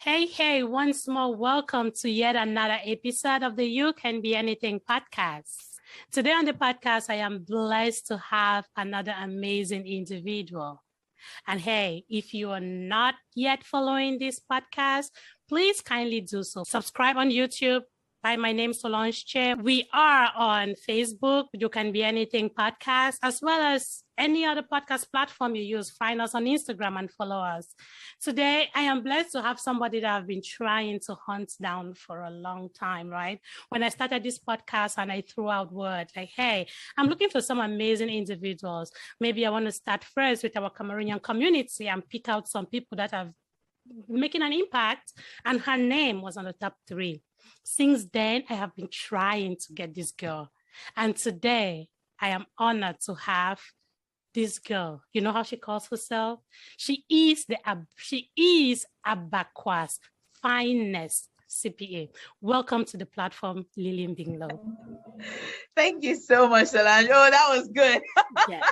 Hey, once more, welcome to yet another episode of the You Can Be Anything podcast. Today on the podcast, I am blessed to have another amazing individual. And hey, if you are not yet following this podcast, please kindly do so. Subscribe on YouTube. Hi, my name is Solange. We are on Facebook, You Can Be Anything podcast, as well as any other podcast platform you use. Find us on Instagram and follow us. Today, I am blessed to have somebody that I've been trying to hunt down for a long time, right? When I started this podcast and I threw out words like, hey, I'm looking for some amazing individuals. Maybe I want to start first with our Cameroonian community and pick out some people that have making an impact. And her name was on the top 3. Since then, I have been trying to get this girl. And today, I am honored to have this girl. You know how she calls herself? She is Abakwa's finest CPA. Welcome to the platform, Lilly Mbinglo. Thank you so much, Solange. Oh, that was good. Yes.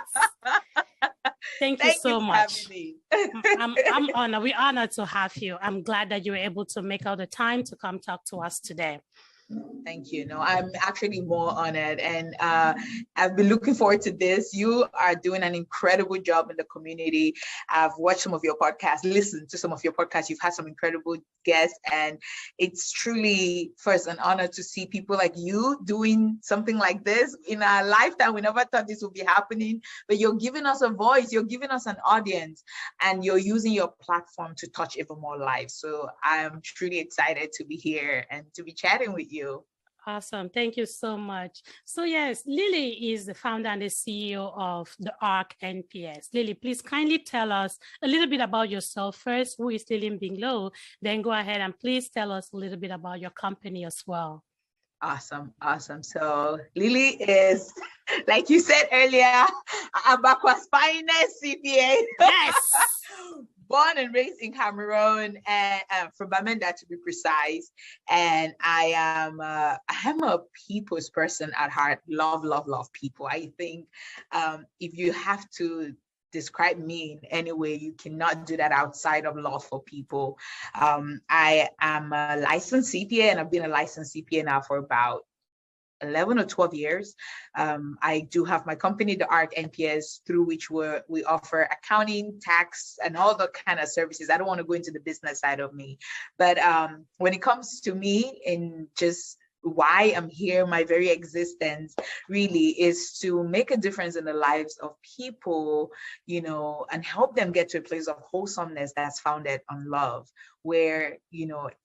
Thank you so much. I'm honored. We're honored to have you. I'm glad that you were able to make out the time to come talk to us today. Thank you. No, I'm actually more honored, and I've been looking forward to this. You are doing an incredible job in the community. I've watched some of your podcasts, listened to some of your podcasts. You've had some incredible guests, and it's truly first an honor to see people like you doing something like this in our lifetime. We never thought this would be happening, but you're giving us a voice, you're giving us an audience, and you're using your platform to touch even more lives. So I'm truly excited to be here and to be chatting with you. Awesome. Thank you so much. So yes, Lilly is the founder and the CEO of the ARC NPS. Lilly, please kindly tell us a little bit about yourself first. Who is Lilly Mbinglo? Then go ahead and please tell us a little bit about your company as well. Awesome. So Lilly is, like you said earlier, Abakwa's finest CPA. Yes. Born and raised in Cameroon, and from Bamenda to be precise. And I am a people's person at heart. Love people. I think if you have to describe me in any way, you cannot do that outside of love for people. I am a licensed CPA, and I've been a licensed CPA now for about 11 or 12 years. I do have my company, the ARC NPS, through which we offer accounting, tax, and all the kind of services. I don't want to go into the business side of me, but when it comes to me and just why I'm here, my very existence really is to make a difference in the lives of people, and help them get to a place of wholesomeness that's founded on love, where,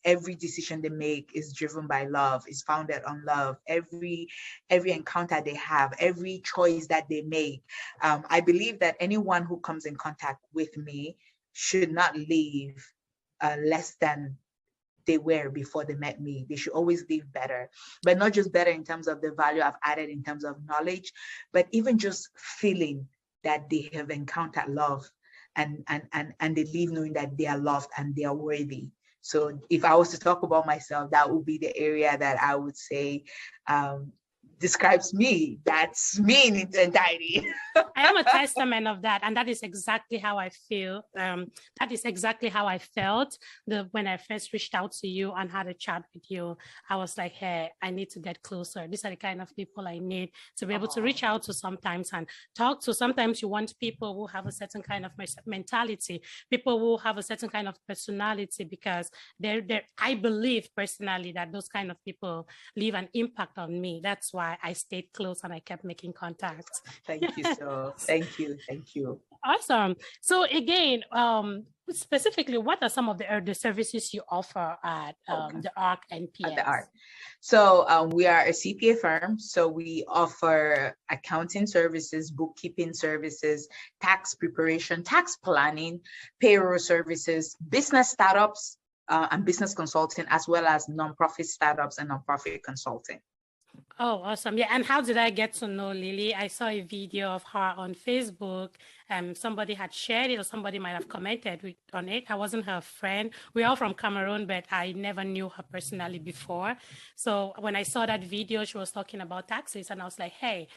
every decision they make is driven by love, is founded on love. Every encounter they have, every choice that they make. I believe that anyone who comes in contact with me should not leave less than they were before they met me. They should always live better, but not just better in terms of the value I've added in terms of knowledge, but even just feeling that they have encountered love and they leave knowing that they are loved and they are worthy. So if I was to talk about myself, that would be the area that I would say describes me. That's me in its entirety. I am a testament of that. And that is exactly how I feel. That is exactly how I felt when I first reached out to you and had a chat with you. I was like, hey, I need to get closer. These are the kind of people I need to be able to reach out to sometimes and talk to. Sometimes you want people who have a certain kind of mentality, people who have a certain kind of personality, because I believe personally that those kind of people leave an impact on me. That's why I stayed close and I kept making contact. Thank you so. Thank you. Awesome. So again, specifically, what are some of the services you offer at the ARC NPS? At the ARC. So we are a CPA firm. So we offer accounting services, bookkeeping services, tax preparation, tax planning, payroll services, business startups, and business consulting, as well as nonprofit startups and nonprofit consulting. Oh, awesome. Yeah. And how did I get to know Lilly? I saw a video of her on Facebook. Somebody had shared it, or somebody might have commented on it. I wasn't her friend. We're all from Cameroon, but I never knew her personally before. So when I saw that video, she was talking about taxes, and I was like, hey,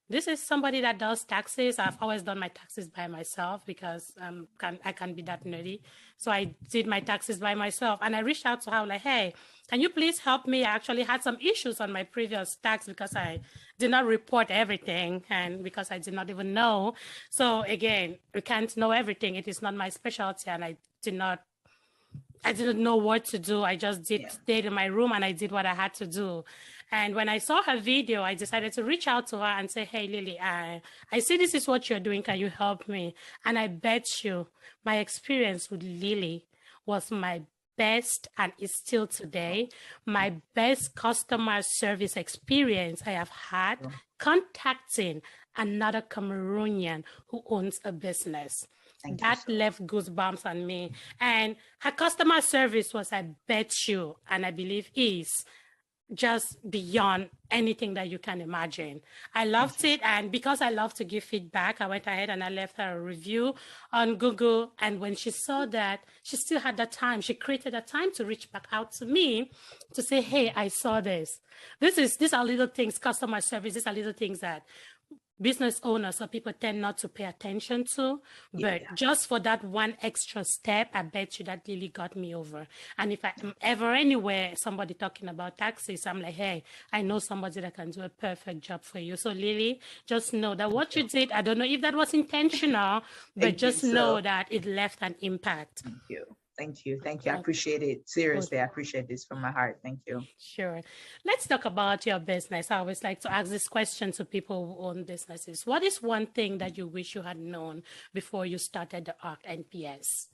this is somebody that does taxes. I've always done my taxes by myself because I can be that nerdy. So I did my taxes by myself, and I reached out to her like, hey, can you please help me? I actually had some issues on my previous tax because I did not report everything and because I did not even know. So again, we can't know everything. It is not my specialty, and I didn't know what to do. I just stayed in my room and I did what I had to do. And when I saw her video, I decided to reach out to her and say, hey, Lily, I see this is what you're doing. Can you help me? And I bet you my experience with Lily was my best, and is still today, my best customer service experience I have had contacting another Cameroonian who owns a business. That left goosebumps on me. And her customer service was, I bet you, and I believe is, just beyond anything that you can imagine. I loved it. And because I love to give feedback, I went ahead and I left her a review on Google. And when she saw that, she still had that time. She created a time to reach back out to me to say, hey, I saw this. These are little things, customer service. These are little things that business owners or people tend not to pay attention to, but just for that one extra step, I bet you that really got me over. And if I'm ever anywhere, somebody talking about taxes, I'm like, hey, I know somebody that can do a perfect job for you. So Lily, just know that what you did, I don't know if that was intentional, but just know that it left an impact. Thank you. Thank you. Thank you. I appreciate it. Seriously, I appreciate this from my heart. Thank you. Sure. Let's talk about your business. I always like to ask this question to people who own businesses. What is one thing that you wish you had known before you started the ARC NPS?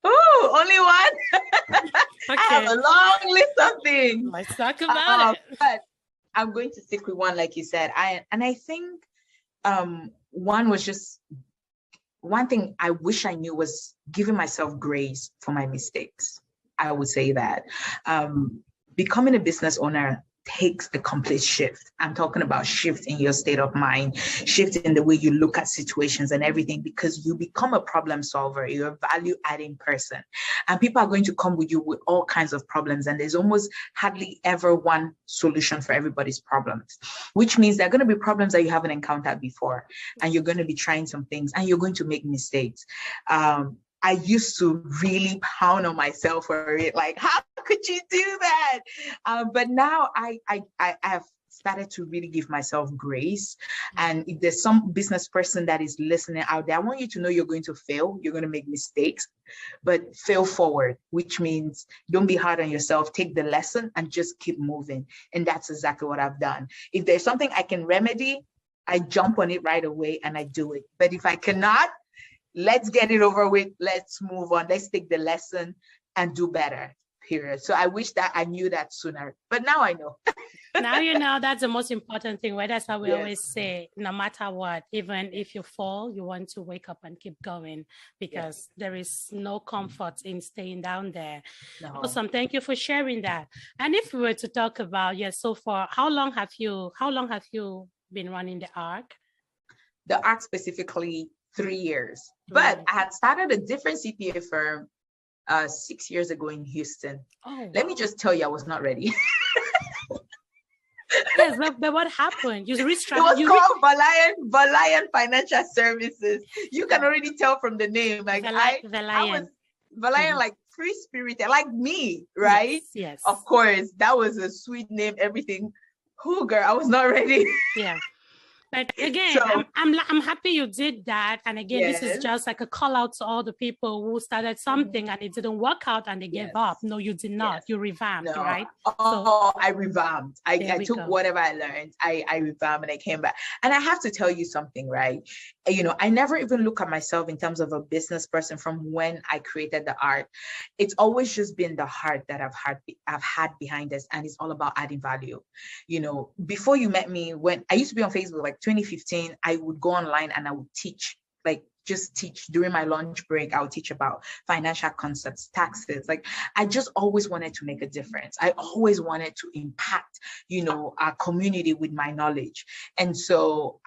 Oh, only one? Okay. I have a long list of things. Let's talk about it. But I'm going to stick with one, like you said. I think one was just, one thing I wish I knew was giving myself grace for my mistakes. I would say that becoming a business owner takes a complete shift. I'm talking about shift in your state of mind, shift in the way you look at situations and everything, because you become a problem solver. You're a value adding person, and people are going to come with you with all kinds of problems. And there's almost hardly ever one solution for everybody's problems, which means there are going to be problems that you haven't encountered before, and you're going to be trying some things and you're going to make mistakes. I used to really pound on myself for it, like, how could you do that? But now I have started to really give myself grace. And if there's some business person that is listening out there, I want you to know you're going to fail, you're going to make mistakes, but fail forward, which means don't be hard on yourself, take the lesson and just keep moving. And that's exactly what I've done. If there's something I can remedy, I jump on it right away and I do it. But if I cannot, let's get it over with. Let's move on. Let's take the lesson and do better, period. So I wish that I knew that sooner, but now I know. Now you know. That's the most important thing, right? That's why we always say, no matter what, even if you fall, you want to wake up and keep going, because there is no comfort in staying down there. No. Awesome. Thank you for sharing that. And if we were to talk about, so far, how long have you been running the ARC? The ARC specifically 3 years. But I had started a different CPA firm 6 years ago in Houston. Let me just tell you, I was not ready. Yes, but what happened? You restructured. It was called Valiant Financial Services. You can already tell from the name. Like I was Valiant, like free spirited, like me, right? Yes. Of course, that was a sweet name. Everything. Who, girl? I was not ready. Yeah. But again, I'm happy you did that. And again, this is just like a call out to all the people who started something and it didn't work out and they gave up. No, you did not. You revamped, right? I revamped. I took whatever I learned. I revamped and I came back. And I have to tell you something, right? I never even look at myself in terms of a business person from when I created the ARC. It's always just been the heart that I've had behind this, and it's all about adding value. Before you met me, when I used to be on Facebook, like 2015, I would go online and I would teach, just teach during my lunch break. I would teach about financial concepts, taxes. I just always wanted to make a difference. I always wanted to impact, our community with my knowledge. And so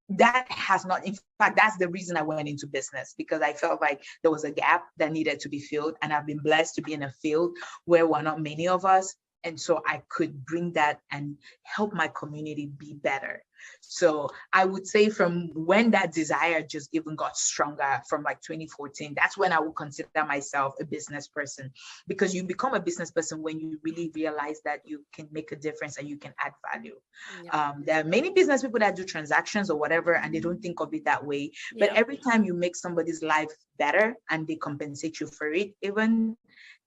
that has not, in fact, that's the reason I went into business, because I felt like there was a gap that needed to be filled. And I've been blessed to be in a field where we're not many of us, And so I could bring that and help my community be better. So I would say from when that desire just even got stronger, from like 2014, that's when I would consider myself a business person, because you become a business person when you really realize that you can make a difference and you can add value. There are many business people that do transactions or whatever, and they don't think of it that way. But every time you make somebody's life better and they compensate you for it, even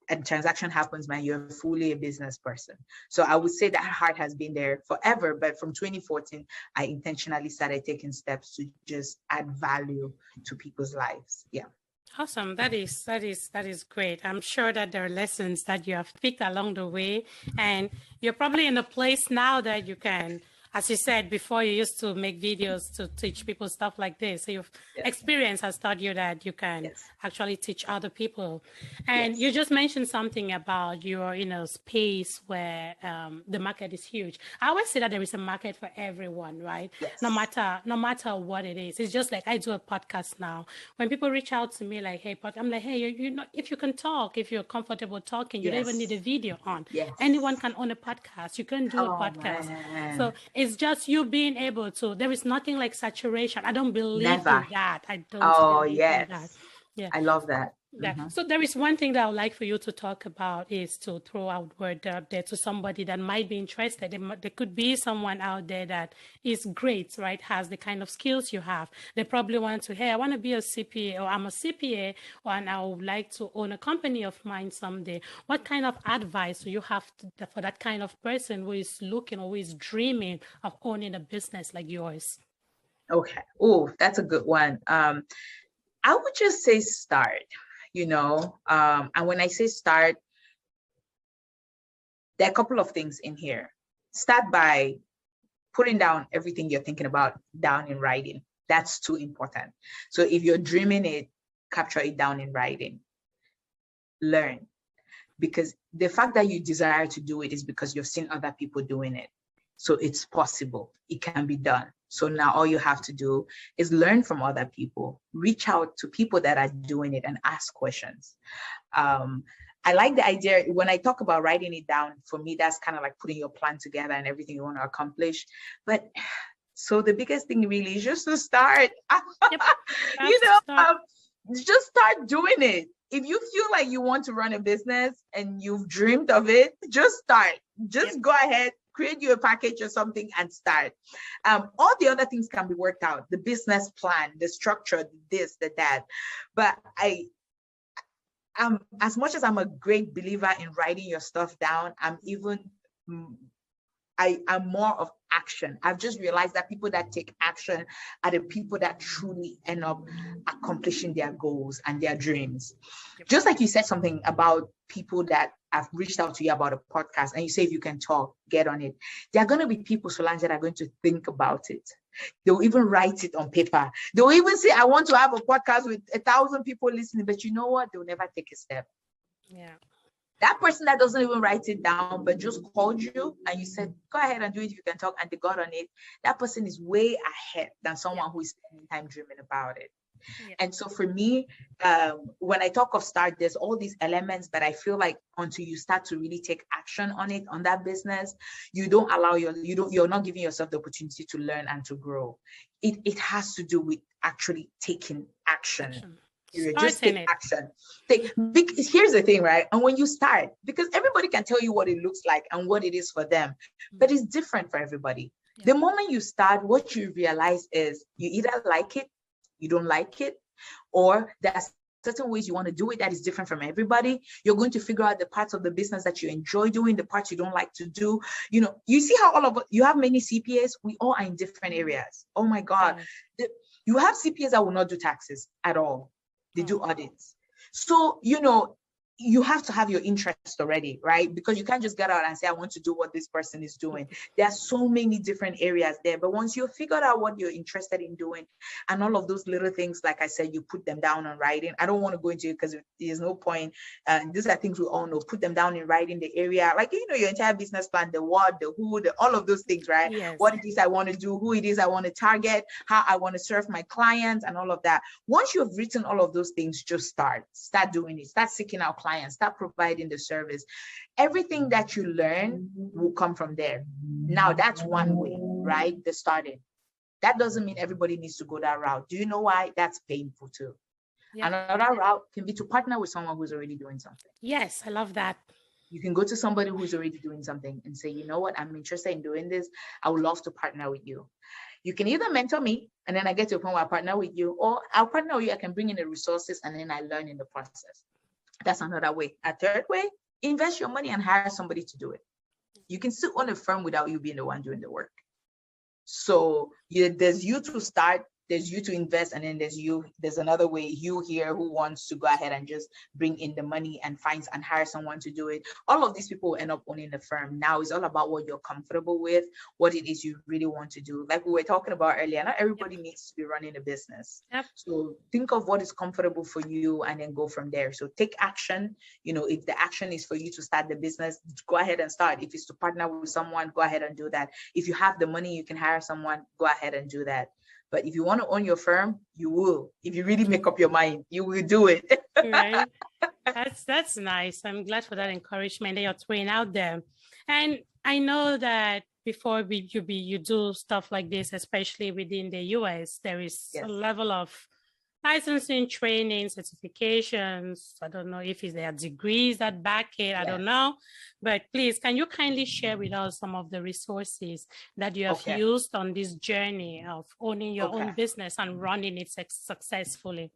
a transaction happens, man, you're fully a business person. So I would say that heart has been there forever. But from 2014, I intentionally started taking steps to just add value to people's lives. Yeah. Awesome. That is great. I'm sure that there are lessons that you have picked along the way, and you're probably in a place now that you can, as you said before, you used to make videos to teach people stuff like this. So your experience has taught you that you can actually teach other people. And you just mentioned something about your, space where the market is huge. I always say that there is a market for everyone, right? Yes. No matter what it is. It's just like I do a podcast now. When people reach out to me like, hey, I'm like, hey, you know, if you can talk, if you're comfortable talking, you don't even need a video on. Yes. Anyone can own a podcast. You can do a podcast. Man. So it's just you being able to. There is nothing like saturation. I don't believe in that. I don't believe in that. Yeah, I love that. So there is one thing that I would like for you to talk about, is to throw out word out there to somebody that might be interested. There could be someone out there that is great, right? Has the kind of skills you have. They probably want to, hey, I want to be a CPA, or I'm a CPA, and I would like to own a company of mine someday. What kind of advice do you have for that kind of person who is looking or who is dreaming of owning a business like yours? Okay. Oh, that's a good one. I would just say start. And when I say start, there are a couple of things in here. Start by putting down everything you're thinking about down in writing. That's too important. So if you're dreaming it, capture it down in writing. Learn. Because the fact that you desire to do it is because you've seen other people doing it. So it's possible. It can be done. So now all you have to do is learn from other people, reach out to people that are doing it and ask questions. I like the idea when I talk about writing it down. For me, that's kind of like putting your plan together and everything you want to accomplish. But so the biggest thing really is just to start, just start doing it. If you feel like you want to run a business and you've dreamed of it, just start. Just go ahead, create you a package or something and start. All the other things can be worked out. The business plan, the structure, this, that. But as much as I'm a great believer in writing your stuff down, I'm more of action. I've just realized that people that take action are the people that truly end up accomplishing their goals and their dreams. Just like you said something about people that have reached out to you about a podcast, and you say, if you can talk, get on it. There are going to be people, Solange, that are going to think about it. They'll even write it on paper. They'll even say, I want to have a podcast with 1,000 people listening, but you know what? They'll never take a step. Yeah. That person that doesn't even write it down, but just called you and you said, go ahead and do it if you can talk, and they got on it, that person is way ahead than someone who is spending time dreaming about it. Yeah. And so for me, when I talk of start, there's all these elements that I feel like until you start to really take action on it, on that business, you're not giving yourself the opportunity to learn and to grow. It has to do with actually taking action. You just take action. Here's the thing, right? And when you start, because everybody can tell you what it looks like and what it is for them, but it's different for everybody. Yeah. The moment you start, what you realize is you either like it, you don't like it, or there's certain ways you want to do it that is different from everybody. You're going to figure out the parts of the business that you enjoy doing, the parts you don't like to do. You see how you have many CPAs, we all are in different areas. Oh my God. Yeah. You have CPAs that will not do taxes at all. They do audits. So, you have to have your interest already, right? Because you can't just get out and say, I want to do what this person is doing. There are so many different areas there. But once you've figured out what you're interested in doing and all of those little things, like I said, you put them down on writing. I don't want to go into it because there's no point. These are things we all know. Put them down in writing, the area, like, your entire business plan, the what, the who, all of those things, right? Yes. What it is I want to do, who it is I want to target, how I want to serve my clients and all of that. Once you've written all of those things, just start doing it. Start seeking out clients. clients, start providing the service. Everything that you learn will come from there. Now, that's one way, right? The starting. That doesn't mean everybody needs to go that route. Do you know why? That's painful too. Yeah. Another route can be to partner with someone who's already doing something. Yes, I love that. You can go to somebody who's already doing something and say, you know what, I'm interested in doing this. I would love to partner with you. You can either mentor me and then I get to a point where I partner with you, or I'll partner with you. I can bring in the resources and then I learn in the process. That's another way. A third way, invest your money and hire somebody to do it. You can still own a firm without you being the one doing the work. So there's you to start, there's you to invest, and then there's another way, you here who wants to go ahead and just bring in the money and hire someone to do it. All of these people will end up owning the firm. Now it's all about what you're comfortable with, what it is you really want to do. Like we were talking about earlier, not everybody needs to be running a business. Yep. So think of what is comfortable for you and then go from there. So take action. If the action is for you to start the business, go ahead and start. If it's to partner with someone, go ahead and do that. If you have the money, you can hire someone, go ahead and do that. But if you want to own your firm, you will. If you really make up your mind, you will do it. Right. That's nice. I'm glad for that encouragement that you're throwing out there. And I know that before you do stuff like this, especially within the US, there is a level of licensing, training, certifications. I don't know if there are degrees that back it. I don't know. But please, can you kindly share with us some of the resources that you have used on this journey of owning your own business and running it successfully?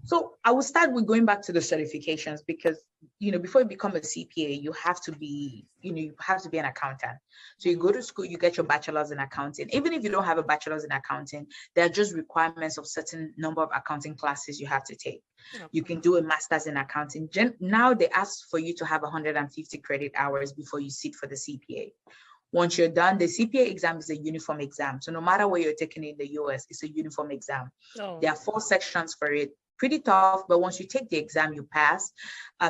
So I will start with going back to the certifications because, before you become a CPA, you have to be an accountant. So you go to school, you get your bachelor's in accounting. Even if you don't have a bachelor's in accounting, there are just requirements of certain number of accounting classes you have to take. Okay. You can do a master's in accounting. Now they ask for you to have 150 credit hours before you sit for the CPA. Once you're done, the CPA exam is a uniform exam. So no matter where you're taking in the US, it's a uniform exam. Oh. There are 4 sections for it. Pretty tough, but once you take the exam, you pass.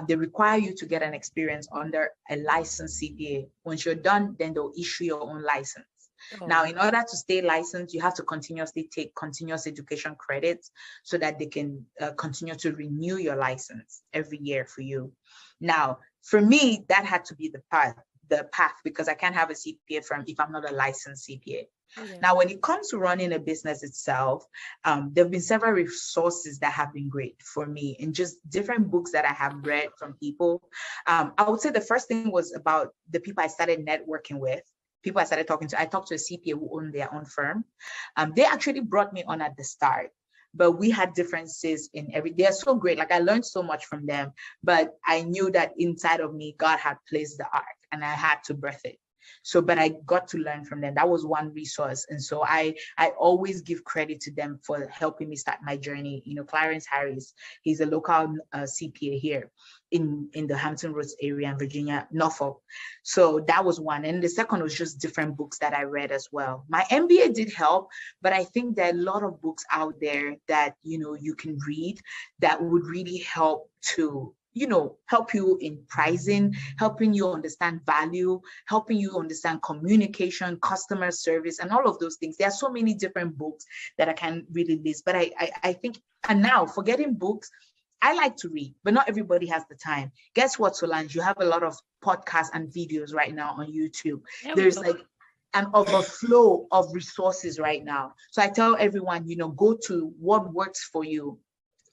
They require you to get an experience under a licensed CPA. Once you're done, then they'll issue your own license. Oh. Now, in order to stay licensed, you have to continuously take continuous education credits so that they can continue to renew your license every year for you. Now, for me, that had to be the path because I can't have a CPA firm if I'm not a licensed CPA. Okay. Now, when it comes to running a business itself, there have been several resources that have been great for me and just different books that I have read from people. I would say the first thing was about the people I started networking with, people I started talking to. I talked to a CPA who owned their own firm. They actually brought me on at the start, but we had differences in they're so great. Like I learned so much from them, but I knew that inside of me, God had placed the ark and I had to birth it. So, but I got to learn from them. That was one resource. And so I always give credit to them for helping me start my journey. Clarence Harris, he's a local CPA here in the Hampton Roads area in Virginia, Norfolk. So that was one. And the second was just different books that I read as well. My MBA did help, but I think there are a lot of books out there that, you can read that would really help to help you in pricing, helping you understand value, helping you understand communication, customer service, and all of those things. There are so many different books that I can really list. But I think, and now forgetting books, I like to read, but not everybody has the time. Guess what, Solange? You have a lot of podcasts and videos right now on YouTube. There's like an overflow of resources right now. So I tell everyone, go to what works for you.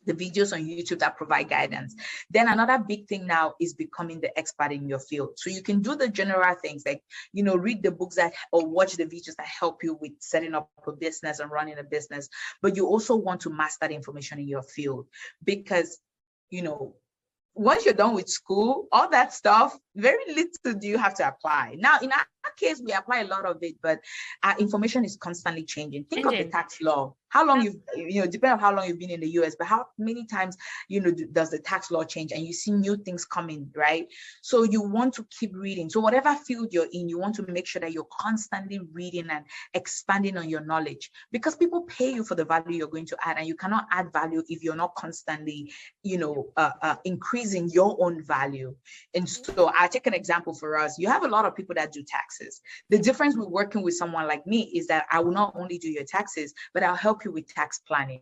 The videos on YouTube that provide guidance. Then another big thing now is becoming the expert in your field. So you can do the general things like, read the books or watch the videos that help you with setting up a business and running a business. But you also want to master the information in your field because, once you're done with school, all that stuff, very little do you have to apply. Now, in our case, we apply a lot of it, but our information is constantly changing. Think of the tax law. How long depending on how long you've been in the US, but how many times, does the tax law change and you see new things coming, right? So you want to keep reading. So whatever field you're in, you want to make sure that you're constantly reading and expanding on your knowledge because people pay you for the value you're going to add, and you cannot add value if you're not constantly, increasing your own value. And so I'll take an example for us. You have a lot of people that do taxes. The difference with working with someone like me is that I will not only do your taxes, but I'll help you with tax planning.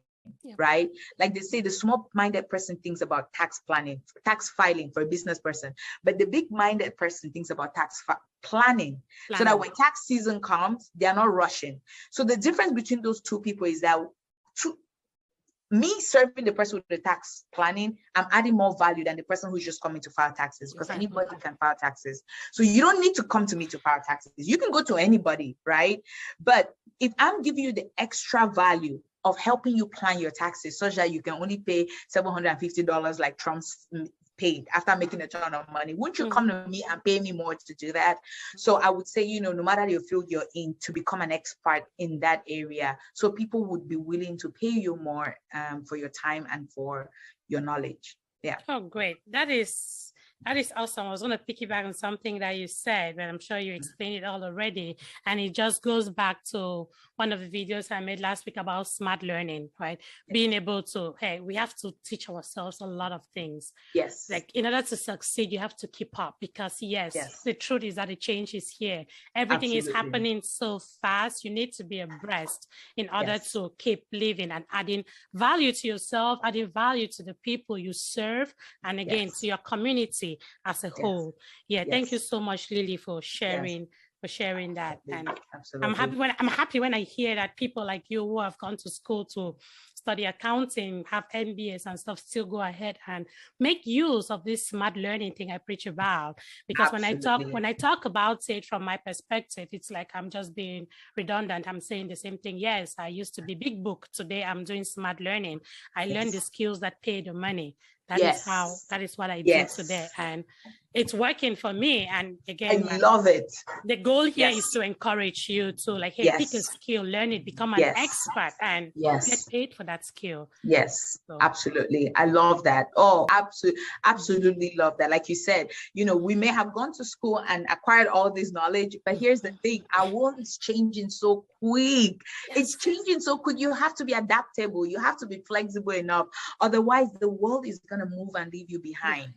right? Like they say, the small-minded person thinks about tax planning, tax filing for a business person, but the big-minded person thinks about tax planning, so that when tax season comes, they are not rushing. So the difference between those two people is that me serving the person with the tax planning, I'm adding more value than the person who's just coming to file taxes, because anybody can file taxes. So you don't need to come to me to file taxes. You can go to anybody, right? But if I'm giving you the extra value of helping you plan your taxes such that you can only pay $750 like Trump's paid after making a ton of money, wouldn't you come to me and pay me more to do that? So I would say, no matter your field you're in, to become an expert in that area, so people would be willing to pay you more for your time and for your knowledge. Yeah. Oh, great. That is awesome. I was going to piggyback on something that you said, but I'm sure you explained it all already. And it just goes back to one of the videos I made last week about smart learning, right? Being able to, hey, we have to teach ourselves a lot of things. Yes. Like in order to succeed, you have to keep up, because the truth is that the change is here. Everything is happening so fast. You need to be abreast in order to keep living and adding value to yourself, adding value to the people you serve, and again, to your community as a whole. Thank you so much, Lilly, for sharing that. And I'm happy when I hear that people like you who have gone to school to study accounting, have MBAs and stuff, still go ahead and make use of this smart learning thing I preach about. Because when I talk about it from my perspective, it's like I'm just being redundant. I'm saying the same thing. Yes, I used to be big book. Today I'm doing smart learning. I learned the skills that pay the money. That is what I do today. And it's working for me. And again, I love it. The goal here is to encourage you to like, hey, pick a skill, learn it, become an expert, and get paid for that skill. Yes, absolutely. I love that. Oh, absolutely love that. Like you said, we may have gone to school and acquired all this knowledge, but here's the thing, our world is changing so quick. It's changing so quick. You have to be adaptable. You have to be flexible enough. Otherwise, the world is going to move and leave you behind.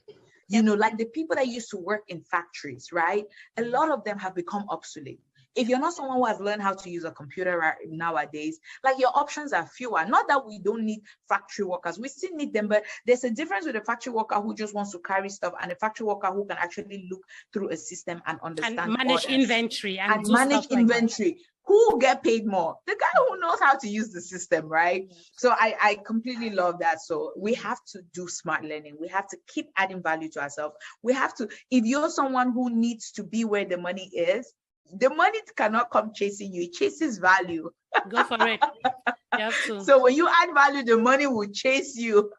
Like the people that used to work in factories, right? A lot of them have become obsolete. If you're not someone who has learned how to use a computer nowadays, like your options are fewer. Not that we don't need factory workers, we still need them, but there's a difference with a factory worker who just wants to carry stuff and a factory worker who can actually look through a system and understand and manage inventory and manage inventory. Who will get paid more? The guy who knows how to use the system, right? So I completely love that. So we have to do smart learning. We have to keep adding value to ourselves. We have to, if you're someone who needs to be where the money is, the money cannot come chasing you. It chases value. Go for it. You have to. So when you add value, the money will chase you.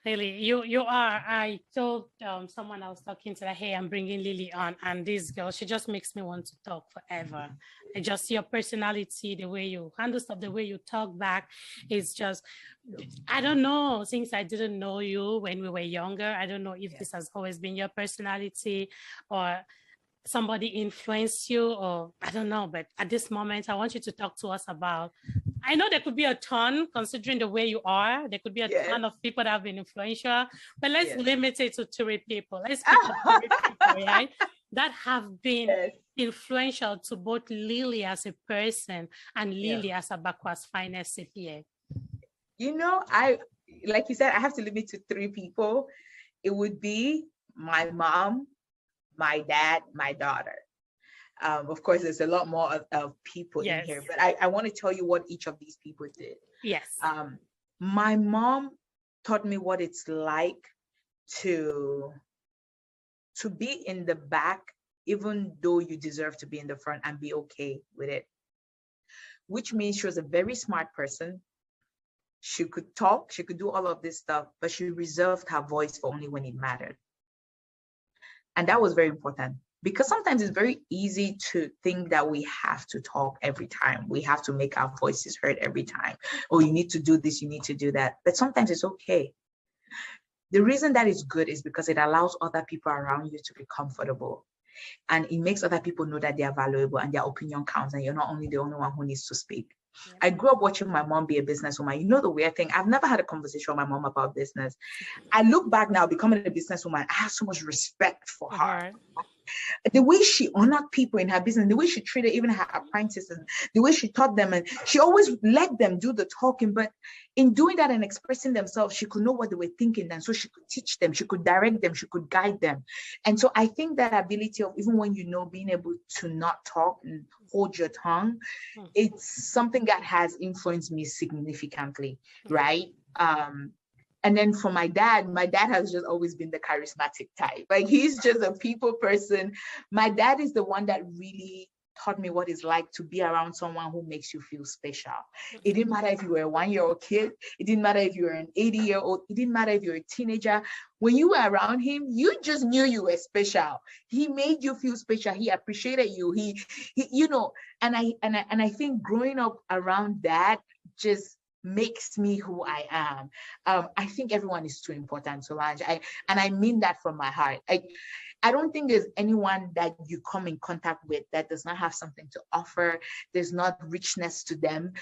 Lilly, you are. I told someone I was talking to that, hey, I'm bringing Lilly on, and this girl, she just makes me want to talk forever. I just see your personality, the way you handle stuff, the way you talk back. It's just, I don't know, since I didn't know you when we were younger, I don't know if this has always been your personality or somebody influenced you, or I don't know, but at this moment, I want you to talk to us about, I know there could be a ton, considering the way you are, there could be a ton of people that have been influential, but let's limit it to 3 people. Let's pick 3 people, right? That have been influential to both Lilly as a person and Lilly as Abakwa's finest CPA. Like you said, I have to limit to 3 people. It would be my mom, my dad, my daughter. Of course, there's a lot more of people in here, but I want to tell you what each of these people did. Yes. My mom taught me what it's like to be in the back, even though you deserve to be in the front, and be okay with it. Which means she was a very smart person. She could talk, she could do all of this stuff, but she reserved her voice for only when it mattered. And that was very important, because sometimes it's very easy to think that we have to talk every time. We have to make our voices heard every time. Oh, you need to do this, you need to do that. But sometimes it's okay. The reason that is good is because it allows other people around you to be comfortable. And it makes other people know that they are valuable and their opinion counts, and you're not only the only one who needs to speak. I grew up watching my mom be a businesswoman. You know the weird thing, I've never had a conversation with my mom about business. I look back now, becoming a businesswoman, I have so much respect for her. the way she honored people in her business, the way she treated even her apprentices, the way she taught them, and she always let them do the talking. But in doing that and expressing themselves, she could know what they were thinking, and so she could teach them, she could direct them, she could guide them. And so I think that ability of, even when being able to not talk and hold your tongue, it's something that has influenced me significantly, right? And then for my dad has just always been the charismatic type. Like, he's just a people person. My dad is the one that really taught me what it's like to be around someone who makes you feel special. It didn't matter if you were a 1-year-old kid. It didn't matter if you were an 80-year-old. It didn't matter if you were a teenager. When you were around him, you just knew you were special. He made you feel special. He appreciated you. He you know, and I think growing up around that just makes me who I am. I think everyone is too important, Solange. I mean that from my heart. I don't think there's anyone that you come in contact with that does not have something to offer. There's not richness to them,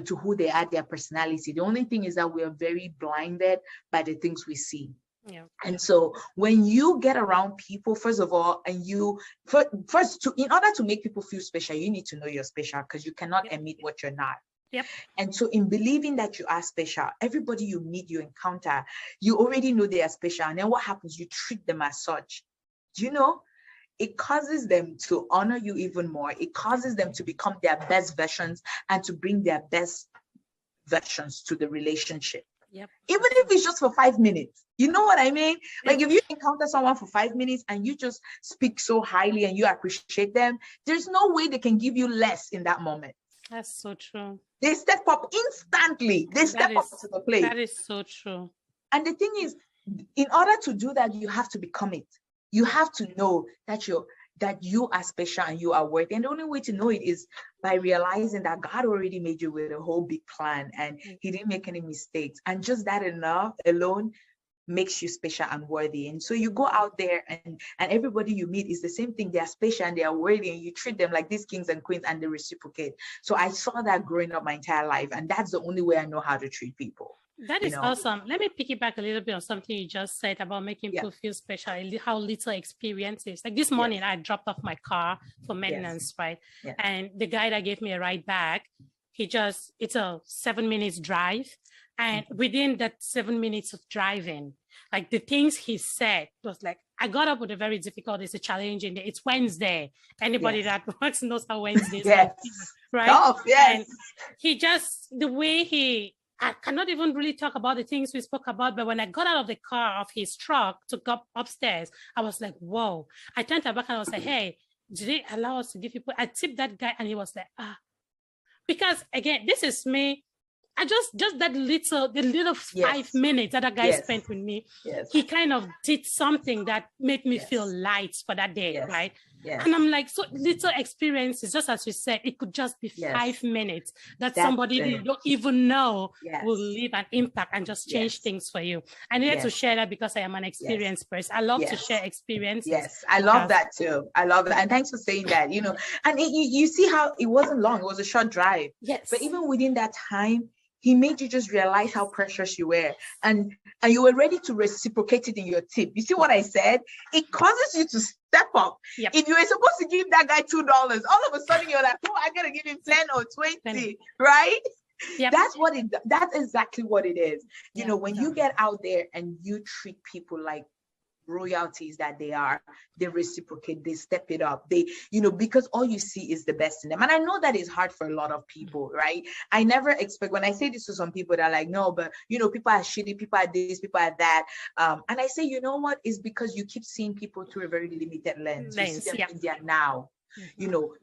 to who they are, their personality. The only thing is that we are very blinded by the things we see. Yeah. And so when you get around people, first of all, and in order to make people feel special, you need to know you're special, because you cannot admit what you're not. Yep. And so in believing that you are special, everybody you meet, you encounter, you already know they are special. And then what happens? You treat them as such. Do you know? It causes them to honor you even more. It causes them to become their best versions and to bring their best versions to the relationship. Yep. Even if it's just for 5 minutes. You know what I mean? Like, if you encounter someone for 5 minutes and you just speak so highly and you appreciate them, there's no way they can give you less in that moment. That's so true. They step up instantly. They step up to the plate. That is so true. And the thing is, in order to do that, you have to become it. You have to know that you are special and you are worthy. And the only way to know it is by realizing that God already made you with a whole big plan, and he didn't make any mistakes. And just that alone makes you special and worthy. And so you go out there and everybody you meet is the same thing. They are special and they are worthy, and you treat them like these kings and queens, and they reciprocate. So I saw that growing up my entire life, and that's the only way I know how to treat people. That is awesome. Let me piggyback a little bit on something you just said about making people feel special, how little experience is. Like this morning, I dropped off my car for maintenance, right? Yeah. And the guy that gave me a ride back, it's a 7 minutes drive. And within that 7 minutes of driving, like the things he said was like, I got up with a very difficult, it's a challenging day. It's Wednesday. Anybody that works knows how Wednesdays are, right? Oh, yes. And the way I cannot even really talk about the things we spoke about, but when I got out of the car of his truck to go upstairs, I was like, whoa. I turned to Abakwa and I was like, hey, did they allow us to give people? I tipped that guy and he was like, because again, this is me. I just the little 5 minutes that guy spent with me, he kind of did something that made me feel light for that day, right? Yes. And I'm like, so little experiences, just as you said, it could just be 5 minutes that somebody you don't even know will leave an impact and just change things for you. I needed to share that because I am an experienced person. I love to share experiences. Yes, I love that too. I love that. And thanks for saying that, and you see how it wasn't long. It was a short drive. Yes. But even within that time, he made you just realize how precious you were, and you were ready to reciprocate it in your tip. You see what I said? It causes you to step up. Yep. If you were supposed to give that guy $2, all of a sudden you're like, I gotta give him 10 or 20, right? Yep. That's exactly what it is. When you get out there and you treat people like royalties that they reciprocate, they step it up, because all you see is the best in them. And I know that is hard for a lot of people, right? I never expect, when I say this to some people, they're like, no, but people are shitty, people are this, people are that, and I say, you know what, is because you keep seeing people through a very limited lens. You see them in their now.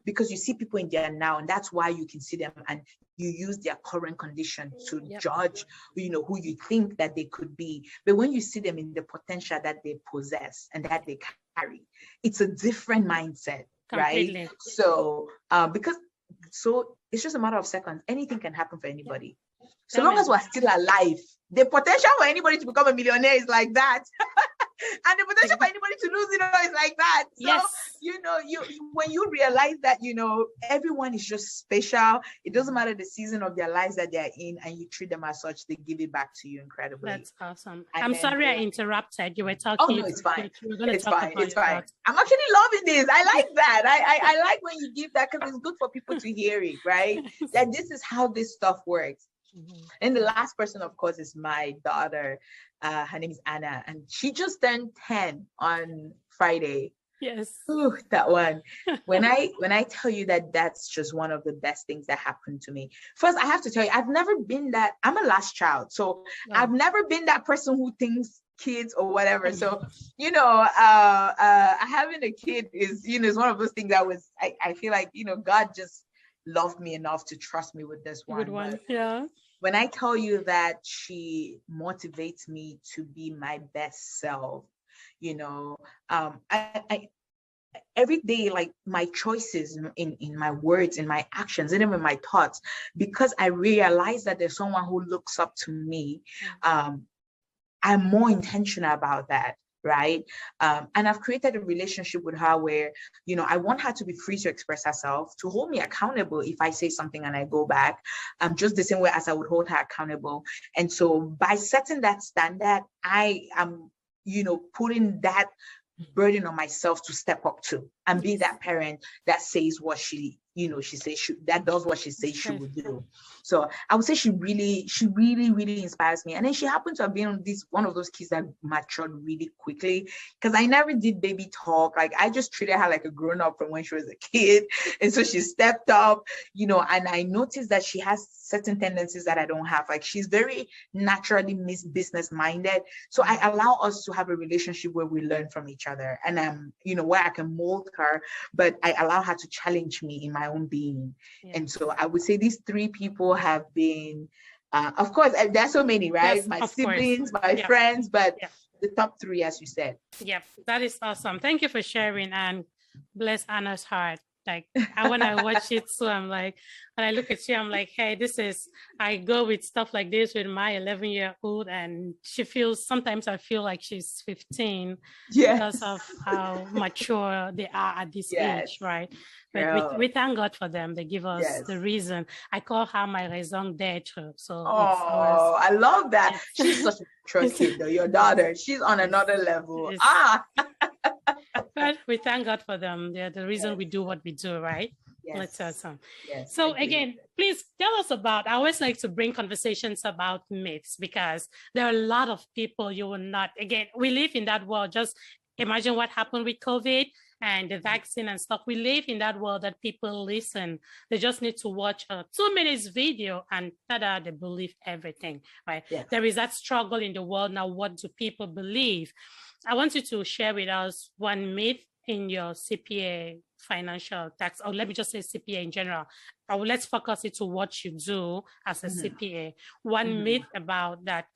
Because you see people in their now, and that's why you can see them and you use their current condition to judge, who you think that they could be. But when you see them in the potential that they possess and that they carry, it's a different mindset, right? So, it's just a matter of seconds. Anything can happen for anybody. So long as we're still alive, the potential for anybody to become a millionaire is like that. And the potential for anybody to lose, is like that. So, Yes. When you realize that, everyone is just special, it doesn't matter the season of their lives that they're in, and you treat them as such, they give it back to you incredibly. That's awesome. And I'm sorry I interrupted. You were talking. Oh, no, it's fine. We're going to it's talk fine. about It's fine. I'm actually loving this. I like that. I like when you give that, because it's good for people to hear it, right? That this is how this stuff works. And the last person, of course, is my daughter. Her name is Anna, and she just turned 10 on Friday. Yes. Ooh, that one. When I tell you that that's just one of the best things that happened to me. First, I have to tell you, I've never been that. I'm a last child, so I've never been that person who thinks kids or whatever. So, having a kid is one of those things that I feel like, God just loved me enough to trust me with this one. Good one. Yeah. When I tell you that she motivates me to be my best self, I every day, like my choices in my words, in my actions, and even my thoughts, because I realize that there's someone who looks up to me, I'm more intentional about that. Right. And I've created a relationship with her where, I want her to be free to express herself, to hold me accountable if I say something and I go back, just the same way as I would hold her accountable. And so by setting that standard, I am, putting that burden on myself to step up to and be that parent that says what she says that does what she says she would do. So I would say she really inspires me. And then she happened to have been one of those kids that matured really quickly, because I never did baby talk. Like, I just treated her like a grown-up from when she was a kid. And so she stepped up, and I noticed that she has certain tendencies that I don't have. Like, she's very naturally business minded. So I allow us to have a relationship where we learn from each other, and where I can mold her, but I allow her to challenge me in my own being. Yeah. And so I would say these three people have been, of course, there's so many, right? Yes, my siblings, my friends, but the top three, as you said. Yep, that is awesome. Thank you for sharing, and bless Anna's heart. Like, when I watch it, so I'm like, when I look at you, I'm like, hey, I go with stuff like this with my 11-year-old, and sometimes I feel like she's 15 because of how mature they are at this age, right? But we thank God for them. They give us the reason. I call her my raison d'etre. So I love that. She's such a mature kid, though. Your daughter, she's on another level. But we thank God for them. They're the reason we do what we do, right? Yes. That's awesome. Yes, so again, please tell us about, I always like to bring conversations about myths, because there are a lot of people you will not, again, we live in that world. Just imagine what happened with COVID and the vaccine and stuff. We live in that world that people listen. They just need to watch a 2 minutes video and tada, they believe everything, right? Yes. There is that struggle in the world now. What do people believe? I want you to share with us one myth in your CPA financial tax, or let me just say CPA in general. Let's focus it to what you do as a CPA. One myth about that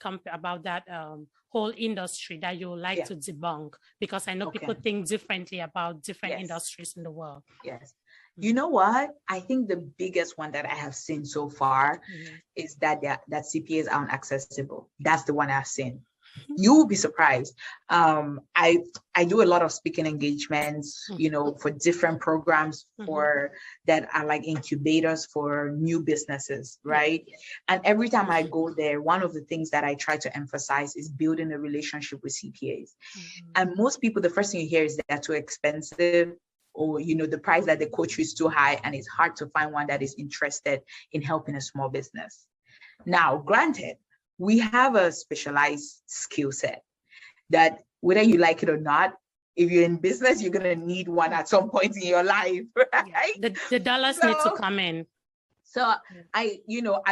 whole industry that you would like to debunk, because I know people think differently about different industries in the world. Yes. You know what? I think the biggest one that I have seen so far is that CPAs are inaccessible. That's the one I've seen. You will be surprised. I do a lot of speaking engagements, for different programs that are like incubators for new businesses, right? And every time I go there, one of the things that I try to emphasize is building a relationship with CPAs. And most people, the first thing you hear is they're too expensive, or the price that they quote you is too high, and it's hard to find one that is interested in helping a small business. Now, granted, we have a specialized skill set that, whether you like it or not, if you're in business, you're going to need one at some point in your life, right? The dollars need to come in. So I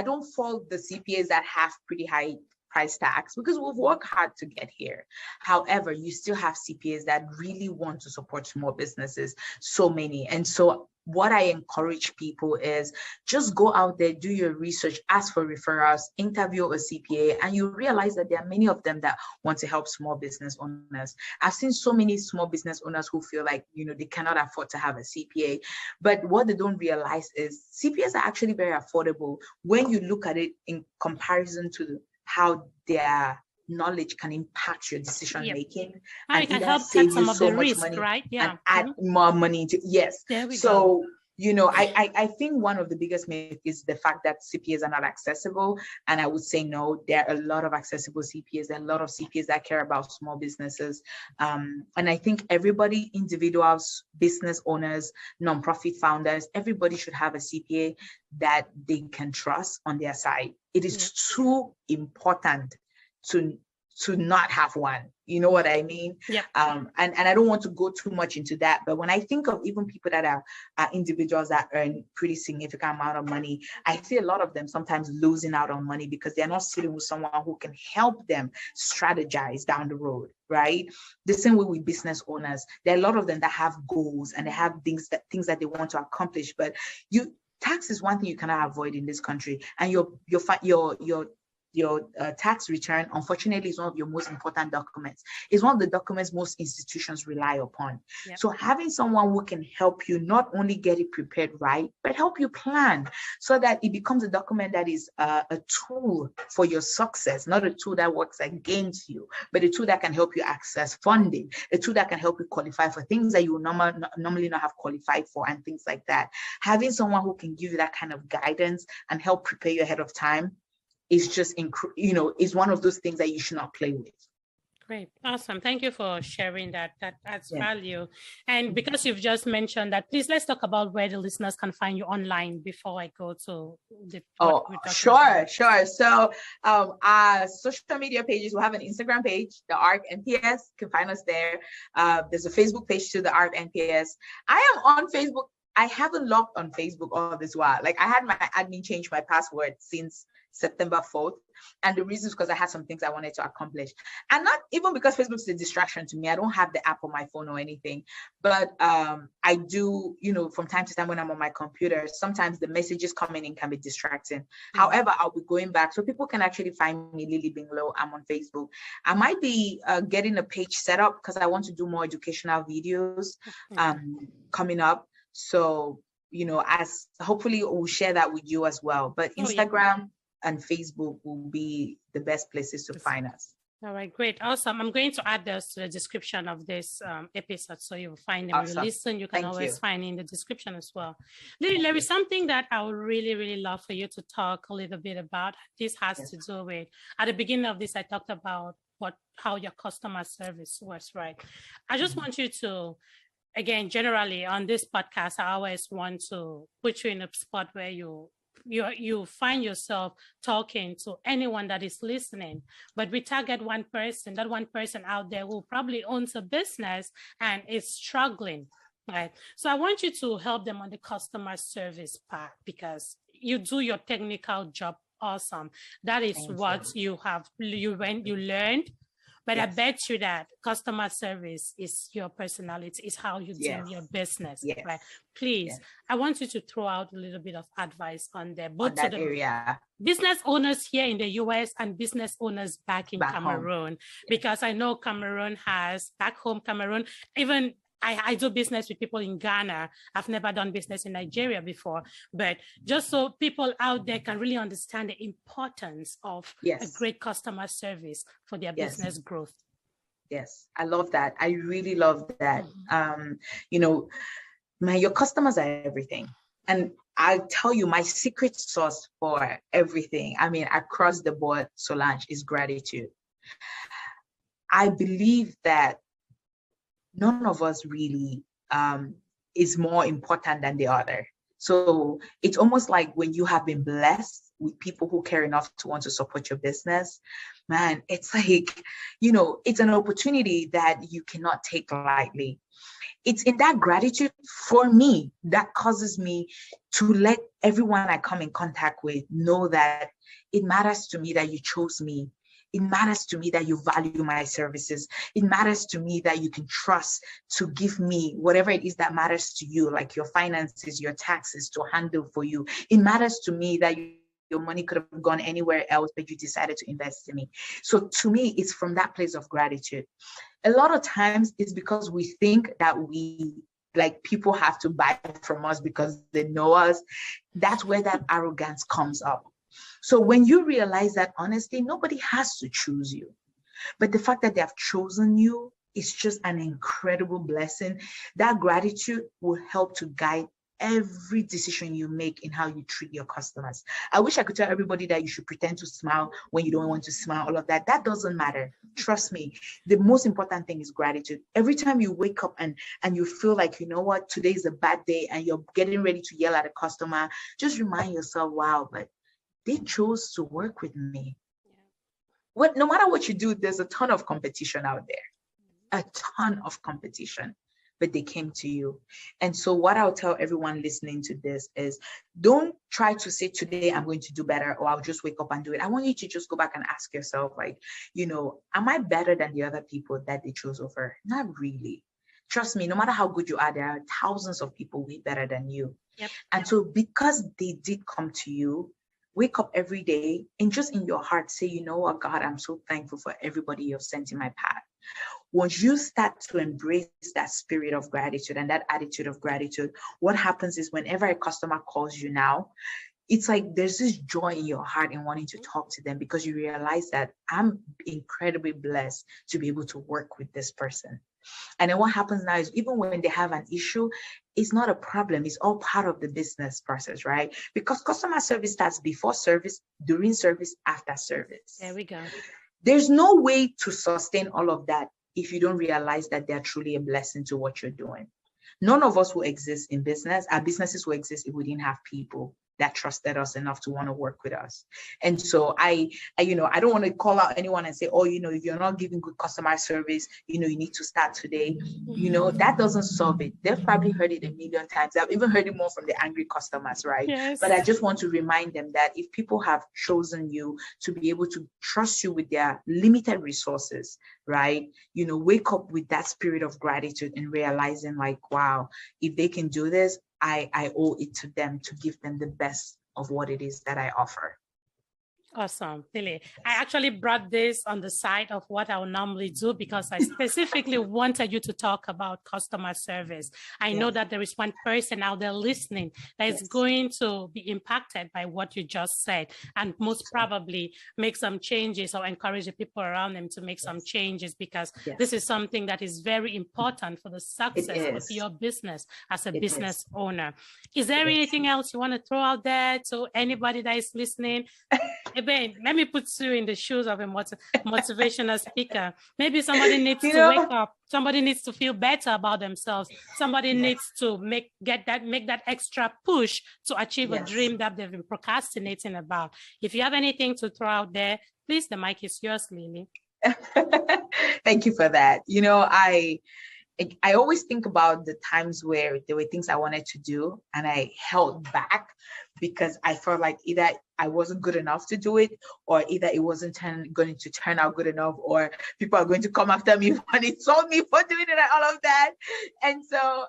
don't fault the CPAs that have pretty high price tags, because we've worked hard to get here. However, you still have CPAs that really want to support small businesses, so many. And so what I encourage people is just go out there, do your research, ask for referrals, interview a CPA, and you realize that there are many of them that want to help small business owners. I've seen so many small business owners who feel like, they cannot afford to have a CPA. But what they don't realize is CPAs are actually very affordable when you look at it in comparison to how their knowledge can impact your decision making and either help save cut some you of so the much risk, money right? and add more money to There we so go. I think one of the biggest myths is the fact that CPAs are not accessible. And I would say no, there are a lot of accessible CPAs. There are a lot of CPAs that care about small businesses. And I think everybody, individuals, business owners, nonprofit founders, everybody should have a CPA that they can trust on their side. It is too important to not have one. You know what I mean? And I don't want to go too much into that, but when I think of even people that are individuals that earn pretty significant amount of money, I see a lot of them sometimes losing out on money because they're not sitting with someone who can help them strategize down the road, right? The same way with business owners. There are a lot of them that have goals and they have things that they want to accomplish, but tax is one thing you cannot avoid in this country, and your tax return, unfortunately, is one of your most important documents. It's one of the documents most institutions rely upon. So having someone who can help you not only get it prepared right, but help you plan so that it becomes a document that is a tool for your success, not a tool that works against you, but a tool that can help you access funding, a tool that can help you qualify for things that you will normally not have qualified for and things like that. Having someone who can give you that kind of guidance and help prepare you ahead of time is just, is one of those things that you should not play with. Great. Awesome. Thank you for sharing that. That adds value. And because you've just mentioned that, please let's talk about where the listeners can find you online before I go to the sure. So our social media pages, we have an Instagram page, the ARC NPS. You can find us there. There's a Facebook page to the ARC NPS. I am on Facebook. I haven't logged on Facebook all this while. Like, I had my admin change my password since September 4th. And the reason is because I had some things I wanted to accomplish. And not even because Facebook's a distraction to me. I don't have the app on my phone or anything. But I do, from time to time when I'm on my computer, sometimes the messages coming in can be distracting. Mm-hmm. However, I'll be going back. So people can actually find me, Lilly Mbinglo. I'm on Facebook. I might be getting a page set up because I want to do more educational videos coming up. So, as hopefully we'll share that with you as well. But Instagram and Facebook will be the best places to find us. All right, great. Awesome. I'm going to add those to the description of this episode, so you'll find them. Awesome. You listen, you can always find in the description as well. Lilly, there is something that I would really, really love for you to talk a little bit about. This has to do with, at the beginning of this, I talked about how your customer service works, right? I just want you to, again, generally on this podcast, I always want to put you in a spot where you find yourself talking to anyone that is listening, but we target one person, that one person out there who probably owns a business and is struggling, right? So I want you to help them on the customer service part, because you do your technical job awesome. That is you learned. But I bet you that customer service is your personality, is how you do your business, right? Please, I want you to throw out a little bit of advice on there, both to the area. Business owners here in the US and business owners back in Cameroon, because I know Cameroon has, back home Cameroon, even I do business with people in Ghana. I've never done business in Nigeria before, but just so people out there can really understand the importance of a great customer service for their business growth. Yes, I love that. I really love that. Your customers are everything. And I'll tell you, my secret sauce for everything, across the board, Solange, is gratitude. I believe that none of us really is more important than the other. So it's almost like when you have been blessed with people who care enough to want to support your business, man, it's like, it's an opportunity that you cannot take lightly. It's in that gratitude for me that causes me to let everyone I come in contact with know that it matters to me that you chose me. It matters to me that you value my services. It matters to me that you can trust to give me whatever it is that matters to you, like your finances, your taxes, to handle for you. It matters to me that your money could have gone anywhere else, but you decided to invest in me. So to me, it's from that place of gratitude. A lot of times it's because we think that people have to buy from us because they know us. That's where that arrogance comes up. So when you realize that, honestly, nobody has to choose you. But the fact that they have chosen you is just an incredible blessing. That gratitude will help to guide every decision you make in how you treat your customers. I wish I could tell everybody that you should pretend to smile when you don't want to smile, all of that. That doesn't matter. Trust me. The most important thing is gratitude. Every time you wake up and you feel like, you know what, today is a bad day and you're getting ready to yell at a customer, just remind yourself, wow, but they chose to work with me. What, no matter what you do, there's a ton of competition out there, a ton of competition, but they came to you. And so what I'll tell everyone listening to this is, don't try to say today I'm going to do better, or I'll just wake up and do it. I want you to just go back and ask yourself, like, you know, am I better than the other people that they chose over? Not really. Trust me, no matter how good you are, there are thousands of people way better than you. Yep. And so because they did come to you, wake up every day and just in your heart say, you know what, God, I'm so thankful for everybody you've sent in my path. Once you start to embrace that spirit of gratitude and that attitude of gratitude, what happens is whenever a customer calls you now, it's like there's this joy in your heart in wanting to talk to them, because you realize that I'm incredibly blessed to be able to work with this person. And then what happens now is, even when they have an issue, it's not a problem. It's all part of the business process, right? Because customer service starts before service, during service, after service. There we go. There's no way to sustain all of that if you don't realize that they're truly a blessing to what you're doing. None of us will exist in business. Our businesses will exist if we didn't have people that trusted us enough to want to work with us. And so I don't want to call out anyone and say, oh, if you're not giving good customer service, you need to start today. That doesn't solve it. They've probably heard it a million times. I've even heard it more from the angry customers, right? Yes. But I just want to remind them that if people have chosen you to be able to trust you with their limited resources, right? Wake up with that spirit of gratitude and realizing, like, wow, if they can do this, I owe it to them to give them the best of what it is that I offer. Awesome, Lilly. I actually brought this on the side of what I would normally do, because I specifically wanted you to talk about customer service. I know that there is one person out there listening that is going to be impacted by what you just said, and most probably make some changes or encourage the people around them to make some changes, because this is something that is very important for the success of your business as a business owner. Is there anything else you want to throw out there to anybody that is listening? Ben, let me put you in the shoes of a motivational speaker. Maybe somebody needs to wake up. Somebody needs to feel better about themselves. Somebody needs to make that extra push to achieve a dream that they've been procrastinating about. If you have anything to throw out there, please, the mic is yours, Lilly. Thank you for that. I always think about the times where there were things I wanted to do and I held back because I felt like either I wasn't good enough to do it, or either it wasn't going to turn out good enough, or people are going to come after me and insult me for doing it and all of that. And so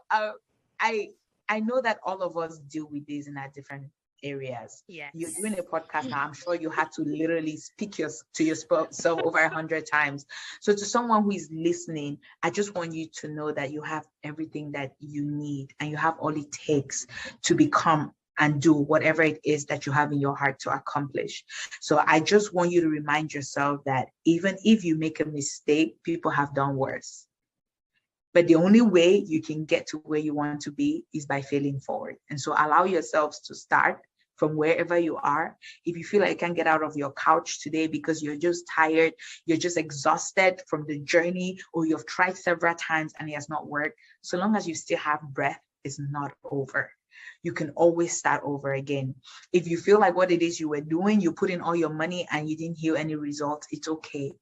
I know that all of us deal with this in our different areas. Yes. You're doing a podcast now. I'm sure you had to literally speak to yourself over 100 times. So to someone who is listening, I just want you to know that you have everything that you need, and you have all it takes to become and do whatever it is that you have in your heart to accomplish. So I just want you to remind yourself that even if you make a mistake, people have done worse. But the only way you can get to where you want to be is by failing forward. And so allow yourselves to start from wherever you are. If you feel like you can't get out of your couch today because you're just tired, you're just exhausted from the journey, or you've tried several times and it has not worked, so long as you still have breath, it's not over. You can always start over again. If you feel like what it is you were doing, you put in all your money and you didn't hear any results, it's okay.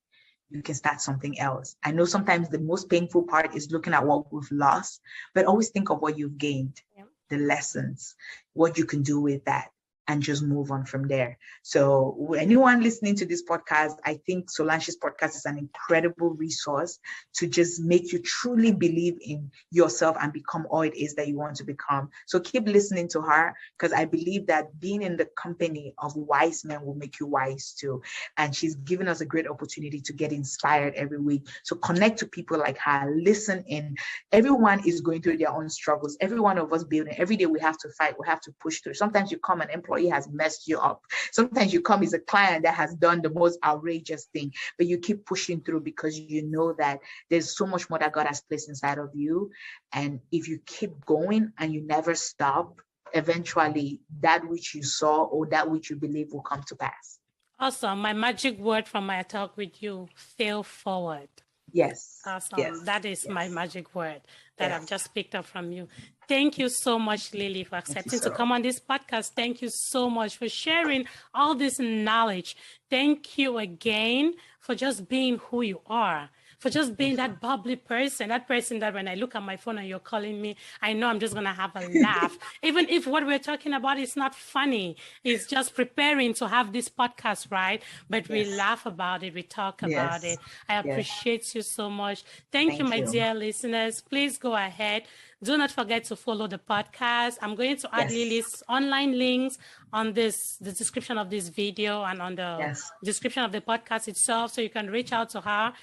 You can start something else. I know sometimes the most painful part is looking at what we've lost, but always think of what you've gained, the lessons, what you can do with that, and just move on from there. So anyone listening to this podcast, I think Solange's podcast is an incredible resource to just make you truly believe in yourself and become all it is that you want to become. So keep listening to her, because I believe that being in the company of wise men will make you wise too. And she's given us a great opportunity to get inspired every week. So connect to people like her, listen in. Everyone is going through their own struggles. Every one of us building, every day we have to fight, we have to push through. Sometimes you come and employ employee has messed you up. Sometimes you come as a client that has done the most outrageous thing, but you keep pushing through because you know that there's so much more that God has placed inside of you. And if you keep going and you never stop, eventually that which you saw or that which you believe will come to pass. Awesome. My magic word from my talk with you, fail forward. Yes. Awesome. Yes. That is my magic word that Yes. I've just picked up from you. Thank you so much, Lilly, for accepting to come on this podcast. Thank you so much for sharing all this knowledge. Thank you again for just being who you are, for just being that bubbly person, that person that when I look at my phone and you're calling me, I know I'm just going to have a laugh. Even if what we're talking about is not funny, it's just preparing to have this podcast, right? But we laugh about it, we talk about it. I appreciate you so much. Thank you, my dear listeners. Please go ahead. Do not forget to follow the podcast. I'm going to add Lily's online links on the description of this video and on the description of the podcast itself, so you can reach out to her.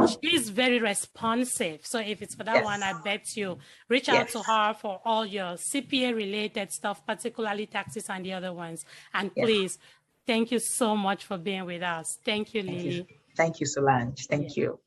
She is very responsive. So if it's for that one, I bet you reach out to her for all your CPA related stuff, particularly taxes and the other ones. And please, thank you so much for being with us. Thank you, Lilly. Thank you, Solange. Thank you.